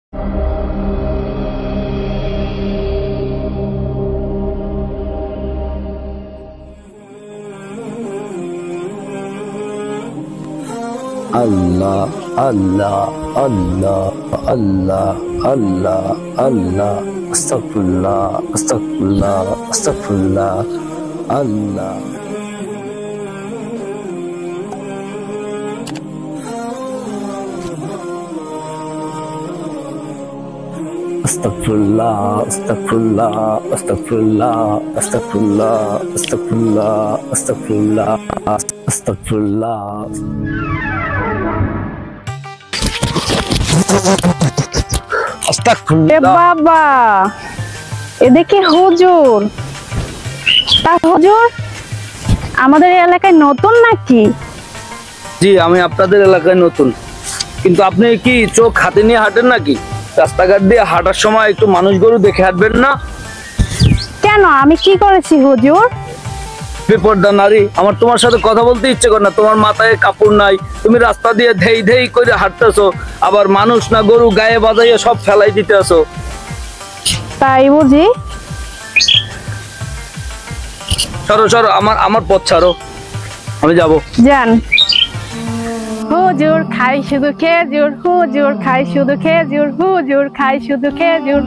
আল্লাহ আল্লাহ আল্লাহ আল্লাহ আল্লাহ আল্লাহ আস্তাগফিরুল্লাহ আস্তাগফিরুল্লাহ আস্তাগফিরুল্লাহ আল্লাহ আস্তাগফিরুল্লাহ আস্তাগফিরুল্লাহ আস্তাগফিরুল্লাহ আস্তাগফিরুল্লাহ আস্তাগফিরুল্লাহ আস্তাগফিরুল্লাহ আস্তাগফিরুল্লাহ বাবা এদিকে হুজুর। তা হুজুর আমাদের এলাকায় নতুন নাকি? জি, আমি আপনাদের এলাকায় নতুন। কিন্তু আপনি কি চোখ হাতে নিয়ে হাঁটেন নাকি? রাস্তাঘাট দিয়ে হাঁটার সময় একটু মানুষ গরু দেখে হাঁটবেন না? কেন, আমি কি করেছি হুজুর? বেপরদা নারী, আমার তোমার সাথে কথা বলতে ইচ্ছে করে না। তোমার মাথায় কাপড় নাই, তুমি রাস্তা দিয়ে ধেই ধেই করে হাঁটতেছো, আবার মানুষ না গরু গায়ে বাজাইয়া সব ফেলাই দিতে আসো। তাই বুঝি? সরো সরো, আমার পথ ছাড়ো, আমি যাব। যান। হুজুর খাই শুধু খেজুর, হুজুর খাই শুধু খেজুর, হুজুর খাই শুধু খেজুর।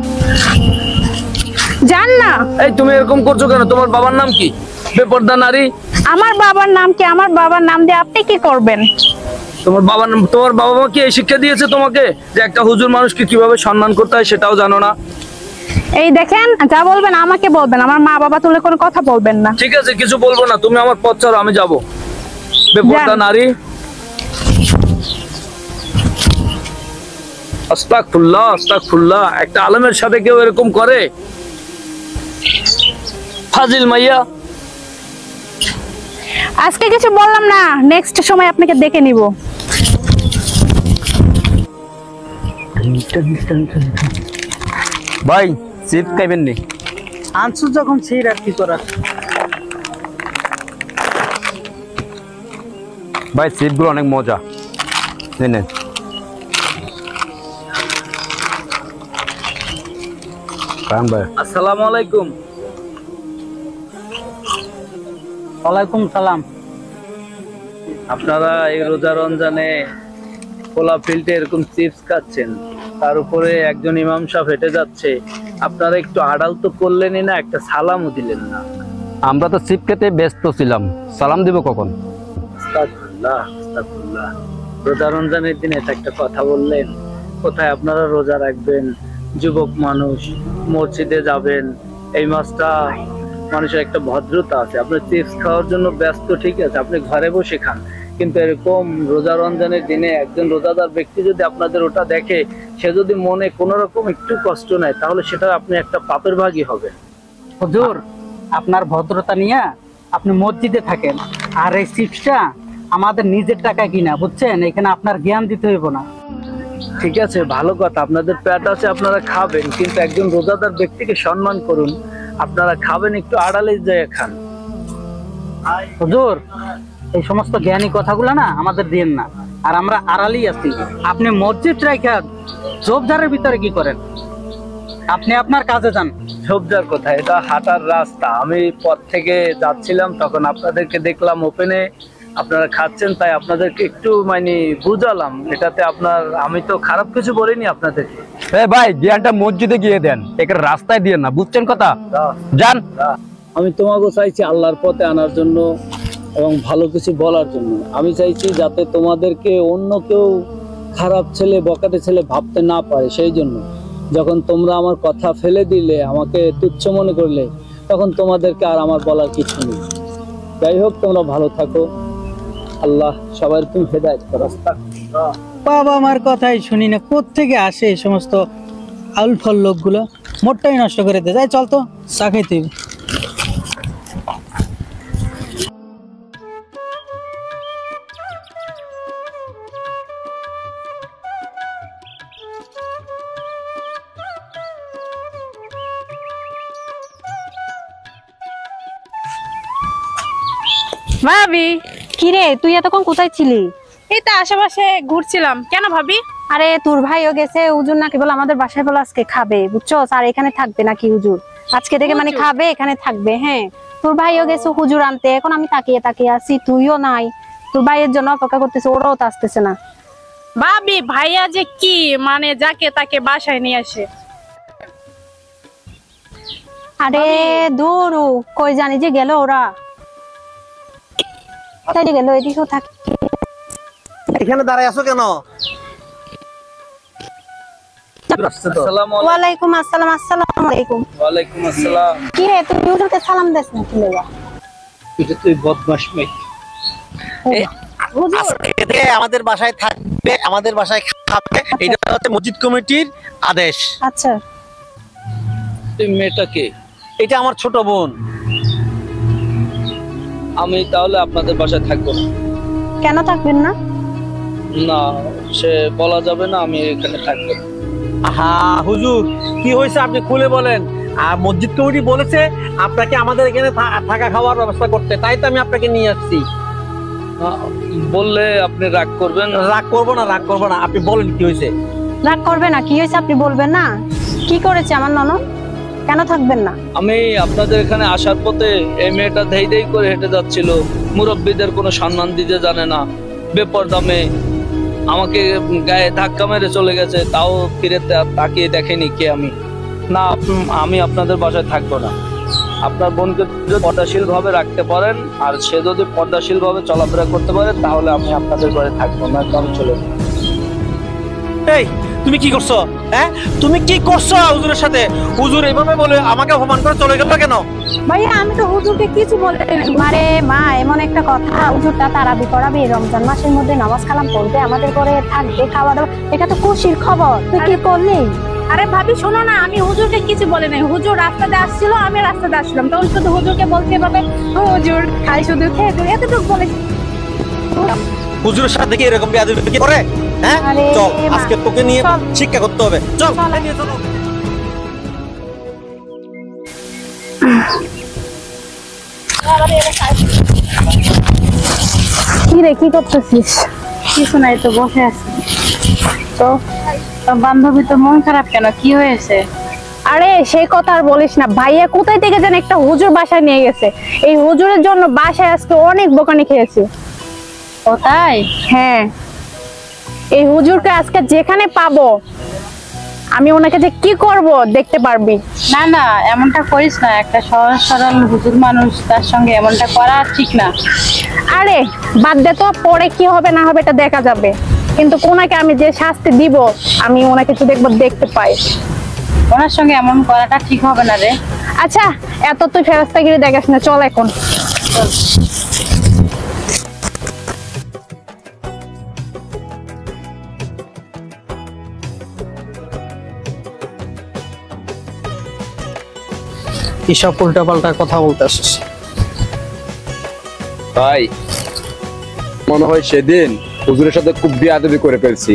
জান না। এই তুমি এরকম করছো কেন? তোমার বাবার নাম কি? বেপরদা নারী। আমার বাবার নাম কি? আমার বাবার নাম দিয়ে আপনি কি করবেন? তোমার বাবা মা কি এই শিক্ষা দিয়েছে তোমাকে যে একটা হুজুর মানুষকে কিভাবে সম্মান করতে হয় সেটাও জানো না? এই দেখেন, যা বলবেন আমাকে বলবেন, আমার মা বাবা তুলে কোনো কথা বলবেন না। ঠিক আছে, কিছু বলবো না, তুমি আমার পথ ছাড়ো, আমি যাব। বেপরদা নারী। আস্তাগফিরুল্লাহ আস্তাগফিরুল্লাহ। একটা আলেমের সাথে কেউ এরকম করে? ফাজিল মাইয়া। আজকে কিছু বললাম না, নেক্সট সময় আপনাকে দেখে নিব। ভাই চিপস খাইবেন নি? আনছু যখন সেই আর কি করা। ভাই চিপসগুলো অনেক মজা, নেন। ভাই আসসালামু আলাইকুম। ওয়ালাইকুম সালাম। আপনারা এই রোজা রমজানে খোলা ফিল্ডে এরকম চিপস খাচ্ছেন, তার উপরে একজন ইমাম সাহেব হেঁটে যাচ্ছে, আপনারা একটু আড়াল তো করলেনই না, একটা সালামও দিলেন না। আমরা তো চিপস খেতে ব্যস্ত ছিলাম, সালাম দিব কখন? আস্তাগফিরুল্লাহ আস্তাগফিরুল্লাহ। রোজা রমজানের দিনে একটা কথা বললেন। কোথায় আপনারা রোজা রাখবেন? যুবক মানুষ, মসজিদে যাবেন, এই মাসটা মানুষের একটা ভদ্রতা আছে। আপনার চিপস খাওয়ার জন্য ব্যস্ত, ঠিক আছে, আপনি ঘরে বসে খান, কিন্তু এরকম রোজা রমজানের দিনে একজন রোজাদার ব্যক্তি যদি আপনাদের ওটা দেখে, সে যদি মনে কোনো রকম একটু কষ্ট নেয়, তাহলে সেটা আপনি একটা পাপের ভাগী হবেন। হুজুর আপনার ভদ্রতা নিয়ে আপনি মসজিদে থাকেন, আর এই চিপসটা আমাদের নিজের টাকা কিনা, বুঝছেন? এখানে আপনার জ্ঞান দিতে হইব না। ঠিক আছে, ভালো কথা, আপনাদের পেট আছে, আপনারা খাবেন, কিন্তু একজন রোজাদার ব্যক্তিকে সম্মান করুন। আপনারা খাবেন, একটু আড়ালে যায় খান। হুজুর এই সমস্ত জ্ঞানী কথাগুলো না আমাদের দিন না, আর আমরা আড়ালেই আছি। আপনি মসজিদ রাখা ঝোপঝাড়ের ভিতরে কি করেন? আপনি আপনার কাজে যান। সবজার কথা, এটা হাঁটার রাস্তা। আমি পথ থেকে যাচ্ছিলাম, তখন আপনাদেরকে দেখলাম ওপেনে আপনারা খাচ্ছেন, তাই আপনাদেরকে একটু মানে বুঝালাম। এটাতে আমি তো খারাপ কিছু বলিনি আপনাদেরকে। ভাই জ্ঞানটা মসজিদে গিয়ে দেন, এখানে রাস্তায় দিয়ে না, বুঝছেন কথা? যান। আমি তোমাকে চাইছি আল্লাহর পথে আনার জন্য এবং ভালো কিছু বলার জন্য। আমি চাইছি যাতে তোমাদেরকে অন্য কেউ খারাপ ছেলে, বকাটে ছেলে ভাবতে না পারে। সেই জন্য যখন তোমরা আমার কথা ফেলে দিলে, আমাকে তুচ্ছ মনে করলে, তখন তোমাদেরকে আর আমার বলার কিছু নেই। যাই হোক, তোমরা ভালো থাকো। আল্লাহ সবার তুমি হেদায়েত করো। বাবা আমার কথাই শুনি না, কোত্থেকে আসে এই সমস্ত আউলফল লোকগুলো, মোটটাই নষ্ট করে দেয়। যাই চল তো চা খাইতে। ভাবি। কিরে তুই এতক্ষণ কোথায় ছিলি? এই তো আশেপাশে ঘুরছিলাম। কেন ভাবি, আরে তোর ভাইও গেছে হুজুর নাকি বলে আমাদের বাসায় বলে আজকে খাবে বুঝছো, আর এখানে থাকবে নাকি হুজুর আজকে থেকে মানে খাবে এখানে থাকবে। হ্যাঁ তোর ভাইও গেছে হুজুর আনতে, এখন আমি তাকিয়ে তাকিয়ে আছি, তুইও নাই, তোর ভাইয়ের জন্য অপেক্ষা করতেছে, ওরাও তো আসতেছে না। ভাবি ভাইয়া যে কি মানে যাকে তাকে বাসায় নিয়ে আসে। আরে দূর কই জানি যে গেল ওরা, তাই গেল এদিকেও থাক। এখানে দাঁড়ায় আছো কেন? ওয়ালাইকুম আসসালাম। আসসালামু আলাইকুম। ওয়ালাইকুম আসসালাম। কি রে তুই হুজুরকে সালাম দিস না কি লেগা? এটা তুই বদমাশ মেয়ে। হুজুর আজকে থেকে আমাদের বাসায় থাকবে, আমাদের বাসায় খাবে, এটা হচ্ছে মসজিদ কমিটির আদেশ। আচ্ছা তুই মেয়েটাকে, এটা আমার ছোট বোন। আমি তাহলে আপনাদের বাসায় থাকবো না। কেন থাকবেন না? না সে বলা যাবে না, আমি এখানে থাকবো না। হ্যাঁ হুজুর, কি হয়েছে আপনি খুলে বলেন। আর মসজিদ কমিটি বলেছে আপনাকে আমাদের এখানে থাকা খাওয়ার ব্যবস্থা করতে, তাই তো আমি আপনাকে নিয়ে আসছি। বললে আপনি রাগ করবেন? রাগ করবো না, রাগ করবো না, আপনি বলেন কি হয়েছে। রাগ করবে না, কি হয়েছে আপনি বলবেন না? কি করেছে আমার ননদ, কেন থাকবেন না? আমি আপনাদের এখানে আসার পথে এই মেয়েটা ধেই ধেই করে হেঁটে যাচ্ছিল, মুরব্বীদের কোনো সম্মান দিতে জানে না, বেপরদা মেয়ে, আমাকে গায়ে ধাক্কা মেরে চলে গেছে, তাও ফিরে তাকিয়ে দেখেনি কে আমি। না আমি আপনাদের বাসায় থাকবো না। আপনার বোনকে যদি পর্দাশীল ভাবে রাখতে পারেন আর সে যদি পর্দাশীল ভাবে চলাফেরা করতে পারে তাহলে আমি আপনাদের ঘরে থাকবো না, তো আমি চলে যাবো। এই তুমি কি করছো? হ্যাঁ তুমি কি করছো হুজুরের সাথে? হুজুর এইভাবে বলে আমাকে অপমান করে চলে গেল কেন? ভাইয়া আমি তো হুজুরকে কিছু বলতে মারে মা, এমন একটা কথা, হুজুরটা তারাবি করাবে, রমজান মাসের মধ্যে নামাজ কালাম পড়বে, আমাদের ঘরে থাকবে, খাওয়া দাওয়া, এটা তো খুশির খবর, তুই কি করলি? আরে ভাবি শোনো না, আমি হুজুরকে কিছু বলে নাই, হুজুর রাস্তাতে আসছিল, আমি রাস্তাতে আসলাম, তখন শুধু হুজুরকে বলতে এভাবে হুজুর খাই শুধু খেয়ে তুই এতটুকু বলেছি। হুজুরের সাথে কি এরকম বেয়াদবি করে? হ্যাঁ আরে চল মা, আজকে তোকে নিয়ে চল। শিক্ষা করতে হবে, চল চল। নিয়ে চলো। কি রে কি করতেছিস? কিছু নাই তো, বসে আছি। তো তোর বান্ধবী তো মন খারাপ কেন, কি হয়েছে? আরে সেই কথা আর বলিস না, ভাইয়া কোথায় থেকে যেন একটা হুজুর বাসায় নিয়ে গেছে, এই হুজুরের জন্য বাসায় আজকে অনেক বকানি খেয়েছি। ও তাই? হ্যাঁ এই হুজুরকে আজকে যেখানে পাবো আমি ওনাকে যে কি করব দেখতে পারবি। না না এমনটা করিস না, একটা সহজ সরল হুজুর মানুষ, তার সঙ্গে এমনটা করা ঠিক না। আরে বাদ দে তো, পরে কি হবে না হবে এটা দেখা যাবে, কিন্তু ওনাকে আমি যে শাস্তি দিব আমি ওনাকে তো দেখবো, দেখতে পাই। ওনার সঙ্গে এমন করাটা ঠিক হবে না রে। আচ্ছা এত তুই ফেরেশতাগিরি দেখাস না, চল এখন। এসব উল্টাপাল্টা কথা বলতে আসিস? ভাই মনে হয় সেদিন হুজুরের সাথে খুব বেয়াদবি করে ফেলছি।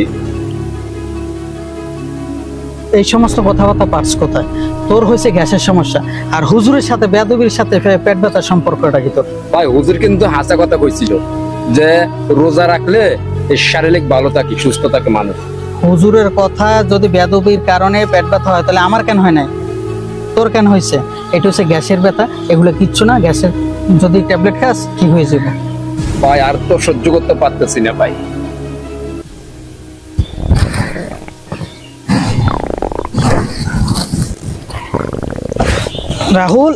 এই সমস্ত কথাবার্তা পার্স কোথায়? তোর হয়েছে গ্যাসের সমস্যা, আর হুজুরের সাথে বেয়াদবির সাথে পেট ব্যথার সম্পর্কটা কি তোর? ভাই হুজুর কিন্তু হাসা কথা কইছিল যে রোজা রাখলে এই শারীরিক ভালো থাকে, সুস্থ থাকে মানুষ। হুজুরের কথা যদি বেয়াদবির কারণে পেট ব্যথা হয় তাহলে আমার কেন হয় নাই, তোর কেন হয়েছে? এটা হচ্ছে গ্যাসের ব্যথা, এগুলো কিচ্ছু না, গ্যাসের যদি ট্যাবলেট খাস ঠিক হয়ে যাবে। ভাই আর তো সহ্য করতে পারতেছি না ভাই। রাহুল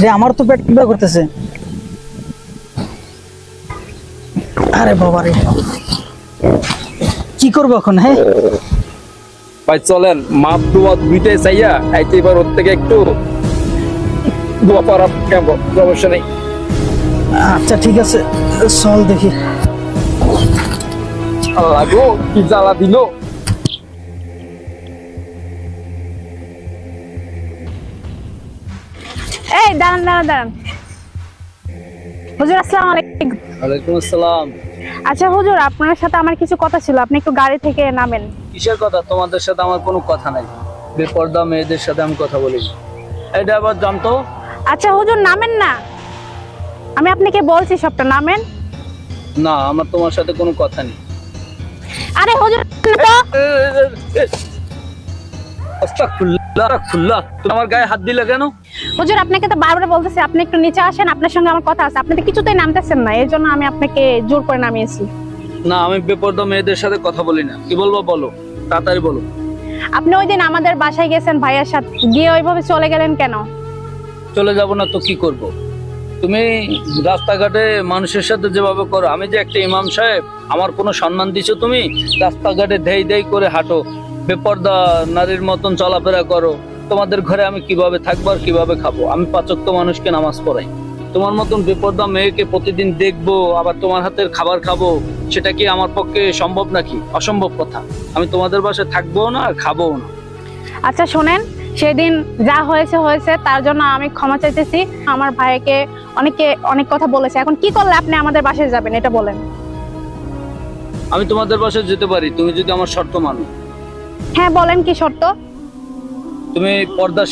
রে, আমার তো পেট ব্যথা করতেছে। আরে বাবা রে, কি করবো এখন? হ্যাঁ ভাই চলেন মাপ দোয়া দুইটাই চাইয়া আইতে, এবার ওর থেকে একটু দোয়া পারা কেমন, সমস্যা নেই। আচ্ছা ঠিক আছে, চল দেখি। আল্লাহ গো কি জ্বালা দিল। এই দাঁড়ান দাঁড়ান দাঁড়ান, হুজুর আসসালামু আলাইকুম। ওয়ালাইকুম আসসালাম। আচ্ছা হুজুর আপনার সাথে আমার কিছু কথা ছিল, আপনি একটু গাড়ি থেকে নামেন। কিসের কথা? তোমাদের সাথে আমার কোনো কথা নাই, বেপরদা মেয়েদের সাথে আমি কথা বলি। এটা আবার জানতো। আচ্ছা হুজুর নামেন না, আমি আপনাকে বলছি সবটা, নামেন। না আমার তোমার সাথে কোনো কথা নেই। আরে হুজুর আস্তাগফিরুল্লাহ, তুমি আমার গায়ে হাত দিলে কেন? হুজুর আপনাকে তো বারবার বলতেছি আপনি একটু নিচে আসেন, আপনার সঙ্গে আমার কথা আছে। আপনি তো কিছুতেই নামতেছেন না, এই জন্য আমি আপনাকে জোর করে নামিয়েছি। না, আমি বেপরদা মেয়েদের সাথে কথা বলি না। কি বলবো বলো, তাড়াতাড়ি বলো। আপনি ওই দিন আমাদের বাসায় গেছেন ভাইয়ার সাথে, গিয়ে ওইভাবে চলে গেলেন কেন? চলে যাব না তো কি করব? তুমি রাস্তাঘাটে মানুষের সাথে যেভাবে করো, আমি যে একটা ইমাম সাহেব, আমার কোনো সম্মান দিছো তুমি? রাস্তাঘাটে দেই দেই করে হাঁটো, বেপরদা নারীর মতন চলাফেরা করো। তোমাদের ঘরে আমি কিভাবে থাকবো আর কিভাবে খাবো? আমি 5 ওয়াক্ত মানুষকে নামাজ পড়াই। তোমার মতন বেপরদা মেয়েকে প্রতিদিন দেখবো, আবার তোমার হাতের খাবার খাবো, সেটা কি আমার পক্ষে সম্ভব নাকি? অসম্ভব কথা। আমি তোমাদের বাসায় থাকবো না আর খাবো না। আচ্ছা শোনেন, সেদিন যা হয়েছে হয়েছে, তার জন্য আমি ক্ষমা চাইতেছি। আমার ভাইকে অনেক কথা বলেছে, এখন কি করলে আপনি আমাদের বাসায় যাবেন এটা বলেন। আমি তোমাদের বাসায় যেতে পারি, তুমি যদি আমার শর্ত মানো। হ্যাঁ বলেন কি শর্ত? তুমি পর্দা